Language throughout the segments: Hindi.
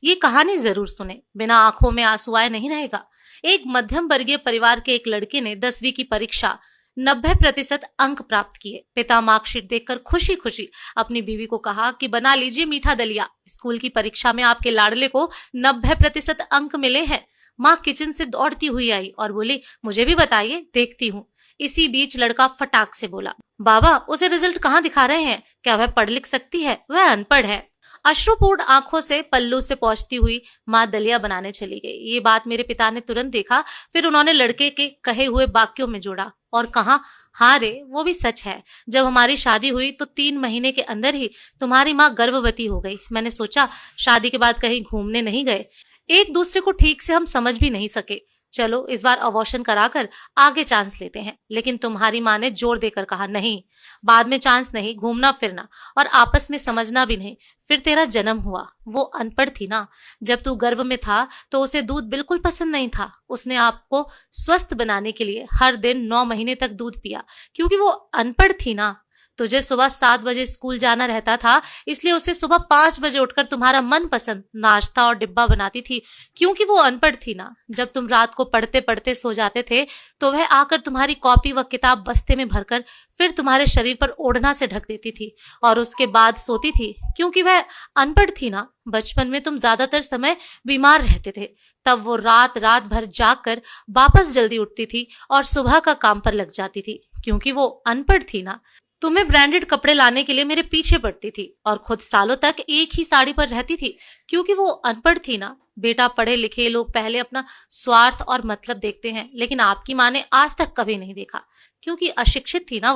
ये कहानी जरूर सुने, बिना आंखों में आंसू आए नहीं रहेगा। एक मध्यम वर्गीय परिवार के एक लड़के ने 10वीं की परीक्षा 90% अंक प्राप्त किए। पिता मार्कशीट देखकर खुशी खुशी अपनी बीवी को कहा कि बना लीजिए मीठा दलिया, स्कूल की परीक्षा में आपके लाडले को 90% अंक मिले हैं। माँ किचन से दौड़ती हुई आई और बोली, मुझे भी बताइए, देखती हूँ। इसी बीच लड़का फटाक से बोला, बाबा उसे रिजल्ट कहाँ दिखा रहे हैं? क्या वह पढ़ लिख सकती है? वह अनपढ़ है। अश्रुपूर्ण आंखों से पल्लू से पहुंचती हुई माँ दलिया बनाने चली गई। ये बात मेरे पिता ने तुरंत देखा, फिर उन्होंने लड़के के कहे हुए वाक्यों में जोड़ा और कहा, हाँ रे, वो भी सच है। जब हमारी शादी हुई तो 3 महीने के अंदर ही तुम्हारी माँ गर्भवती हो गई। मैंने सोचा शादी के बाद कहीं घूमने नहीं गए, एक दूसरे को ठीक से हम समझ भी नहीं सके, चलो इस बार अबॉर्शन कराकर आगे चांस लेते हैं। लेकिन तुम्हारी माँ ने जोर देकर कहा, नहीं, बाद में चांस नहीं, घूमना फिरना और आपस में समझना भी नहीं। फिर तेरा जन्म हुआ। वो अनपढ़ थी ना, जब तू गर्भ में था तो उसे दूध बिल्कुल पसंद नहीं था। उसने आपको स्वस्थ बनाने के लिए हर दिन 9 महीने तक दूध पिया, क्योंकि वो अनपढ़ थी ना। तुझे सुबह 7 बजे स्कूल जाना रहता था, इसलिए उसे सुबह 5 बजे उठकर तुम्हारा मनपसंद नाश्ता और डिब्बा बनाती थी, क्योंकि वो अनपढ़ थी ना। जब तुम रात को पढ़ते पढ़ते सो जाते थे तो वह आकर तुम्हारी कॉपी व किताब बस्ते में भरकर फिर तुम्हारे शरीर पर ओढ़ना से ढक देती थी और उसके बाद सोती थी, क्योंकि वह अनपढ़ थी ना। बचपन में तुम ज्यादातर समय बीमार रहते थे, तब वो रात रात भर जाग कर वापस जल्दी उठती थी और सुबह का काम पर लग जाती थी, क्योंकि वो अनपढ़ थी ना। तुम्हें ब्रांडेड कपड़े लाने के लिए मेरे पीछे पड़ती थी और खुद सालों तक एक ही साड़ी पर रहती थी, क्योंकि वो अनपढ़ थी ना। बेटा, पढ़े लिखे लोग पहले अपना स्वार्थ और मतलब देखते हैं, लेकिन आपकी माँ ने आज तक कभी नहीं देखा, क्योंकि अशिक्षित थी ना।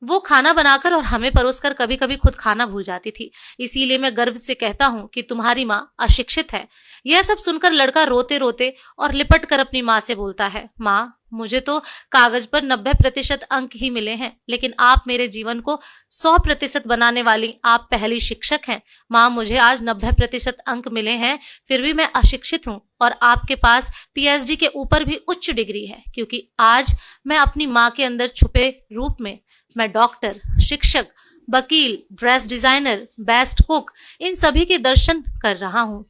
वो खाना बनाकर और हमें परोसकर कभी कभी खुद खाना भूल जाती थी। इसीलिए मैं गर्व से कहता हूँ कि तुम्हारी माँ अशिक्षित है। यह सब सुनकर लड़का रोते रोते और लिपट कर अपनी माँ से बोलता है, माँ, मुझे तो कागज पर 90% अंक ही मिले हैं, लेकिन आप मेरे जीवन को 100% बनाने वाली आप पहली शिक्षक हैं। माँ, मुझे आज 90% अंक मिले हैं, फिर भी मैं अशिक्षित हूँ और आपके पास PhD के ऊपर भी उच्च डिग्री है, क्योंकि आज मैं अपनी माँ के अंदर छुपे रूप में मैं डॉक्टर, शिक्षक, वकील, ड्रेस डिजाइनर, बेस्ट कुक, इन सभी के दर्शन कर रहा हूँ।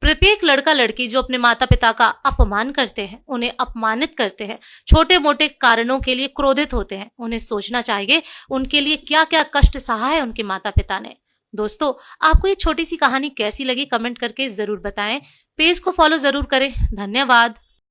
प्रत्येक लड़का लड़की जो अपने माता पिता का अपमान करते हैं, उन्हें अपमानित करते हैं, छोटे मोटे कारणों के लिए क्रोधित होते हैं, उन्हें सोचना चाहिए उनके लिए क्या क्या कष्ट सहा है उनके माता पिता ने। दोस्तों, आपको ये छोटी सी कहानी कैसी लगी कमेंट करके जरूर बताएं। पेज को फॉलो जरूर करें। धन्यवाद।